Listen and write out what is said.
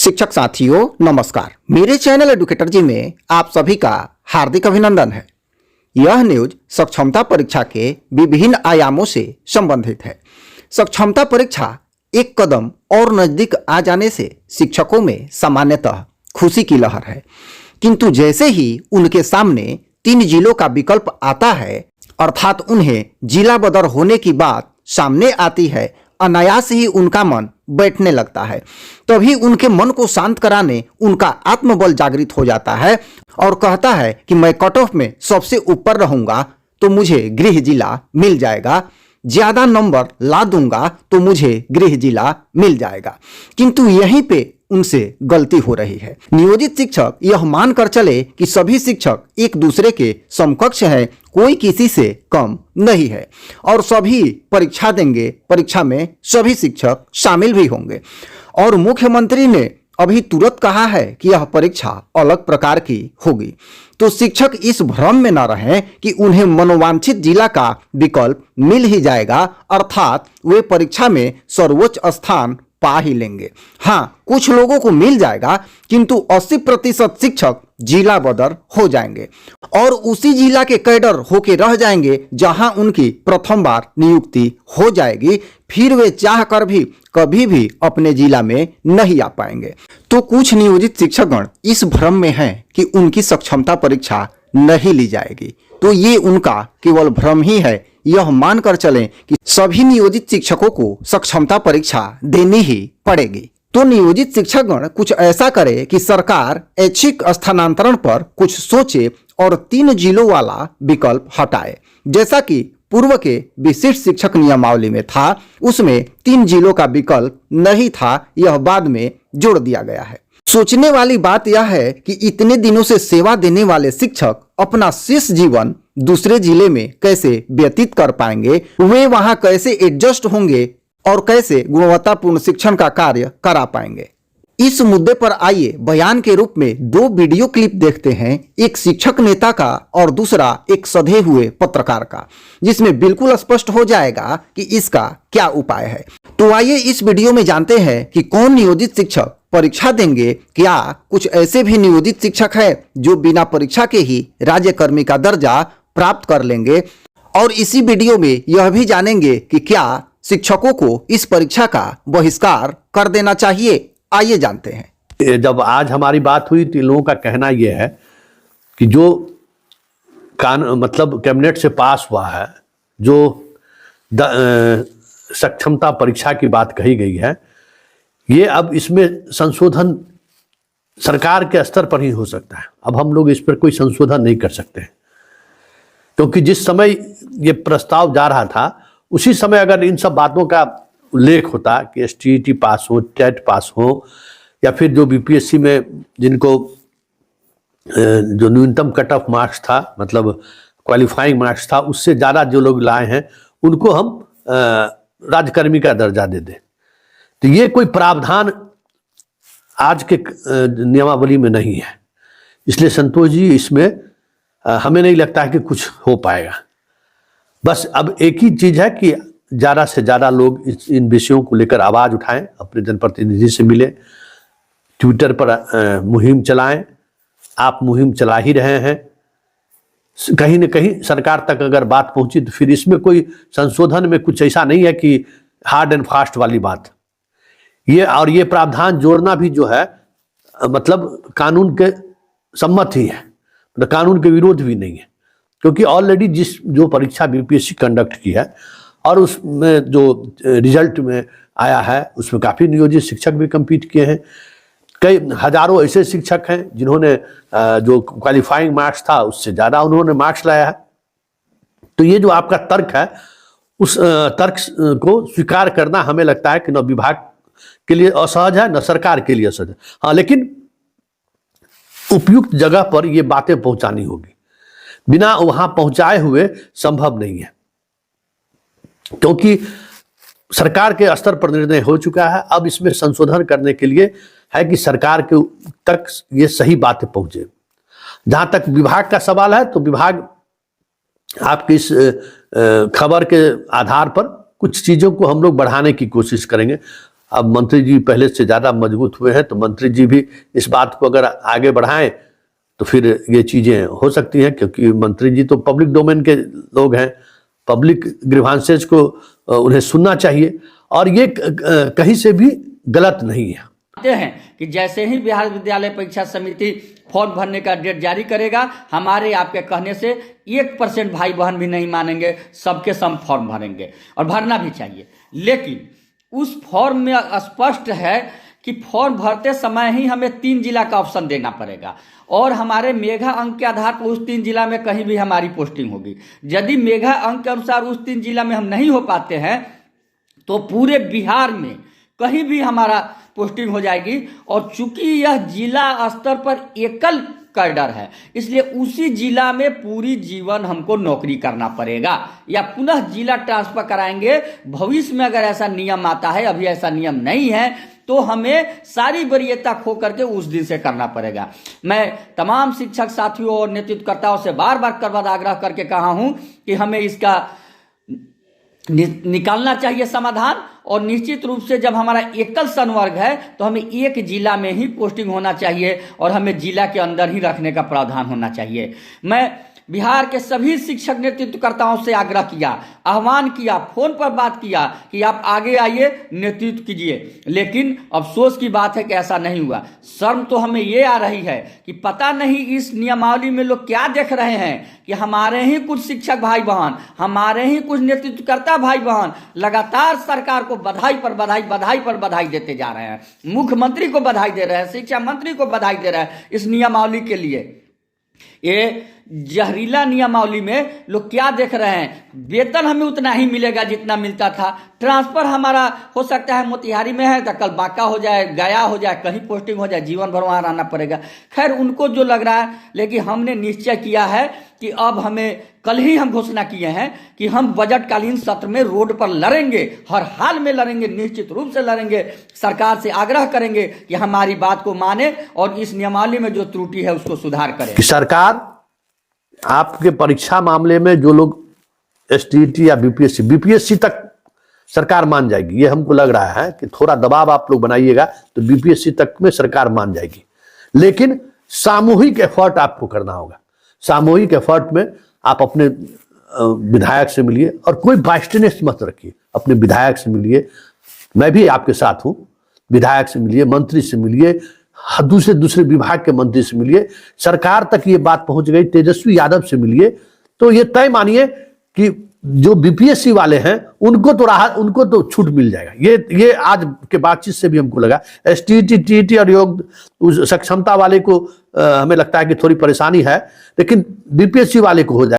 शिक्षक साथियों नमस्कार। मेरे चैनल एडुकेटर जी में आप सभी का हार्दिक अभिनंदन है। यह न्यूज सक्षमता परीक्षा के विभिन्न आयामों से संबंधित है। सक्षमता परीक्षा एक कदम और नजदीक आ जाने से शिक्षकों में सामान्यतः खुशी की लहर है, किंतु जैसे ही उनके सामने 3 जिलों का विकल्प आता है, अर्थात उन्हें जिला बदर होने की बात सामने आती है, अनायास ही उनका मन बैठने लगता है। तभी उनके मन को शांत कराने उनका आत्मबल जागृत हो जाता है और कहता है कि मैं कट ऑफ में सबसे ऊपर रहूंगा तो मुझे गृह जिला मिल जाएगा, ज्यादा नंबर ला दूंगा तो मुझे गृह जिला मिल जाएगा। किंतु यहीं पे उनसे गलती हो रही है। नियोजित शिक्षक यह मानकर चले कि सभी शिक्षक एक दूसरे के समकक्ष हैं, कोई किसी से कम नहीं है और सभी परीक्षा देंगे, परीक्षा में सभी शिक्षक शामिल भी होंगे। और मुख्यमंत्री ने अभी तुरंत कहा है कि यह परीक्षा अलग प्रकार की होगी, तो शिक्षक इस भ्रम में न रहें कि उन्हें मनोवांछित जिला का विकल्प मिल ही जाएगा, अर्थात वे परीक्षा में सर्वोच्च स्थान पा ही लेंगे। हाँ, कुछ लोगों को मिल जाएगा, किंतु 80% शिक्षक जिला बदर हो जाएंगे और उसी जिला के कैडर होके रह जाएंगे जहां उनकी प्रथम बार नियुक्ति हो जाएगी। फिर वे चाह कर भी कभी भी अपने जिला में नहीं आ पाएंगे। तो कुछ नियोजित शिक्षकगण इस भ्रम में हैं कि उनकी सक्षमता परीक्षा नहीं ली जाएगी, तो ये उनका केवल भ्रम ही है। यह मानकर चलें कि सभी नियोजित शिक्षकों को सक्षमता परीक्षा देनी ही पड़ेगी। तो नियोजित शिक्षकगण कुछ ऐसा करे कि सरकार ऐच्छिक स्थानांतरण पर कुछ सोचे और 3 जिलों वाला विकल्प हटाए, जैसा कि पूर्व के विशिष्ट शिक्षक नियमावली में था। उसमें 3 जिलों का विकल्प नहीं था, यह बाद में जोड़ दिया गया है। सोचने वाली बात यह है कि इतने दिनों से सेवा देने वाले शिक्षक अपना शेष जीवन दूसरे जिले में कैसे व्यतीत कर पाएंगे, वे वहां कैसे एडजस्ट होंगे और कैसे गुणवत्तापूर्ण शिक्षण का कार्य करा पाएंगे। इस मुद्दे पर आइए बयान के रूप में 2 वीडियो क्लिप देखते हैं, एक शिक्षक नेता का और दूसरा एक सधे हुए पत्रकार का, जिसमें बिल्कुल स्पष्ट हो जाएगा कि इसका क्या उपाय है। तो आइए इस वीडियो में जानते हैं कि कौन नियोजित शिक्षक परीक्षा देंगे। क्या कुछ ऐसे भी नियोजित शिक्षक हैं जो बिना परीक्षा के ही राज्यकर्मी का दर्जा प्राप्त कर लेंगे, और इसी वीडियो में यह भी जानेंगे कि क्या शिक्षकों को इस परीक्षा का बहिष्कार कर देना चाहिए। आइए जानते हैं। जब आज हमारी बात हुई तो लोगों का कहना यह है कि जो मतलब कैबिनेट से पास हुआ है, जो सक्षमता परीक्षा की बात कही गई है, ये अब इसमें संशोधन सरकार के स्तर पर ही हो सकता है। अब हम लोग इस पर कोई संशोधन नहीं कर सकते हैं, क्योंकि जिस समय ये प्रस्ताव जा रहा था उसी समय अगर इन सब बातों का उल्लेख होता कि STET पास हो, टेट पास हो, या फिर जो BPSC में जिनको जो न्यूनतम कट ऑफ मार्क्स था, मतलब क्वालिफाइंग मार्क्स था, उससे ज़्यादा जो लोग लाए हैं उनको हम राज्यकर्मी का दर्जा दे दें, तो ये कोई प्रावधान आज के नियमावली में नहीं है। इसलिए संतोष जी, इसमें हमें नहीं लगता है कि कुछ हो पाएगा। बस अब एक ही चीज़ है कि ज़्यादा से ज़्यादा लोग इन विषयों को लेकर आवाज़ उठाएं, अपने जनप्रतिनिधि से मिलें, ट्विटर पर मुहिम चलाएं। आप मुहिम चला ही रहे हैं, कहीं न कहीं सरकार तक अगर बात पहुंची तो फिर इसमें कोई संशोधन में कुछ ऐसा नहीं है कि हार्ड एंड फास्ट वाली बात। ये प्रावधान जोड़ना भी जो है मतलब कानून के सम्मत ही है, मतलब कानून के विरोध भी नहीं है, क्योंकि ऑलरेडी जो परीक्षा BPSC कंडक्ट की है और उसमें जो रिजल्ट में आया है उसमें काफ़ी नियोजित शिक्षक भी कम्पीट किए हैं। कई हजारों ऐसे शिक्षक हैं जिन्होंने जो क्वालिफाइंग मार्क्स था उससे ज़्यादा उन्होंने मार्क्स लाया है। तो ये जो आपका तर्क है, उस तर्क को स्वीकार करना हमें लगता है कि न विभाग के लिए असहज है, न सरकार के लिए असहज है। हाँ, लेकिन उपयुक्त जगह पर ये बातें पहुंचानी होगी, बिना वहां पहुंचाए हुए संभव नहीं है, क्योंकि सरकार के स्तर पर निर्णय हो चुका है। अब इसमें संशोधन करने के लिए है कि सरकार के तक ये सही बातें पहुंचे। जहां तक विभाग का सवाल है, तो विभाग आपकी इस खबर के आधार पर कुछ चीज़ों को हम लोग बढ़ाने की कोशिश करेंगे। अब मंत्री जी पहले से ज़्यादा मजबूत हुए हैं, तो मंत्री जी भी इस बात को अगर आगे बढ़ाएं तो फिर ये चीज़ें हो सकती हैं, क्योंकि मंत्री जी तो पब्लिक डोमेन के लोग हैं, पब्लिक ग्रीवांसेस को उन्हें सुनना चाहिए, और ये कहीं से भी गलत नहीं है। हैं कि जैसे ही बिहार विद्यालय परीक्षा समिति फॉर्म भरने का डेट जारी करेगा, हमारे आपके कहने से 1% भाई बहन भी नहीं मानेंगे, सबके सब फॉर्म भरेंगे और भरना भी चाहिए। लेकिन उस फॉर्म में स्पष्ट है कि फॉर्म भरते समय ही हमें 3 जिला का ऑप्शन देना पड़ेगा और हमारे मेगा अंक के आधार पर उस 3 जिला में कहीं भी हमारी पोस्टिंग होगी। यदि मेगा अंक के अनुसार उस 3 जिला में हम नहीं हो पाते हैं तो पूरे बिहार में कहीं भी हमारा पोस्टिंग हो जाएगी। और चूंकि यह जिला स्तर पर एकल कैडर है, इसलिए उसी जिला में पूरी जीवन हमको नौकरी करना पड़ेगा या पुनः जिला ट्रांसफर कराएंगे। भविष्य में अगर ऐसा नियम आता है, अभी ऐसा नियम नहीं है, तो हमें सारी वरीयता खो करके उस दिन से करना पड़ेगा। मैं तमाम शिक्षक साथियों और नेतृत्वकर्ताओं से बार बार आग्रह करके कहा हूं कि हमें इसका निकालना चाहिए समाधान। और निश्चित रूप से जब हमारा एकल संवर्ग है तो हमें एक जिला में ही पोस्टिंग होना चाहिए और हमें जिला के अंदर ही रखने का प्रावधान होना चाहिए। मैं बिहार के सभी शिक्षक नेतृत्वकर्ताओं से आग्रह किया, आह्वान किया, फोन पर बात किया कि आप आगे आइए, नेतृत्व कीजिए। लेकिन अफसोस की बात है कि ऐसा नहीं हुआ। शर्म तो हमें ये आ रही है कि पता नहीं इस नियमावली में लोग क्या देख रहे हैं कि हमारे ही कुछ शिक्षक भाई बहन, हमारे ही कुछ नेतृत्वकर्ता भाई बहन लगातार सरकार को बधाई पर बधाई देते जा रहे हैं। मुख्यमंत्री को बधाई दे रहे हैं, शिक्षा मंत्री को बधाई दे रहे हैं इस नियमावली के लिए। ये जहरीला नियमावली में लोग क्या देख रहे हैं, वेतन हमें उतना ही मिलेगा जितना मिलता था, ट्रांसफर हमारा हो सकता है मोतिहारी में है तो कल बांका हो जाए, गया हो जाए, कहीं पोस्टिंग हो जाए, जीवन भर वहां रहना पड़ेगा। खैर उनको जो लग रहा है, लेकिन हमने निश्चय किया है कि अब हमें, कल ही हम घोषणा किए हैं कि हम बजटकालीन सत्र में रोड पर लड़ेंगे, हर हाल में लड़ेंगे, निश्चित रूप से लड़ेंगे। सरकार से आग्रह करेंगे कि हमारी बात को माने और इस नियमावली में जो त्रुटि है उसको सुधार करे। सरकार आपके परीक्षा मामले में जो लोग एसटीईटी या बीपीएससी तक सरकार मान जाएगी, ये हमको लग रहा है कि थोड़ा दबाव आप लोग बनाइएगा तो बीपीएससी तक में सरकार मान जाएगी। लेकिन सामूहिक एफर्ट आपको करना होगा। सामूहिक एफर्ट में आप अपने विधायक से मिलिए और कोई बाइस्टेनेस मत रखिए, अपने विधायक से मिलिए, मैं भी आपके साथ हूं, विधायक से मिलिए, मंत्री से मिलिए, दूसरे विभाग के मंत्री से मिलिए, सरकार तक ये बात पहुंच गई, तेजस्वी यादव से मिलिए, तो ये तय मानिए कि जो बीपीएससी वाले हैं उनको तो राहत, उनको तो छूट मिल जाएगा। ये आज के बातचीत से भी हमको लगा। एसटीईटी, टीईटी और योग सक्षमता वाले को हमें लगता है कि थोड़ी परेशानी है, लेकिन बीपीएससी वाले को हो जाए।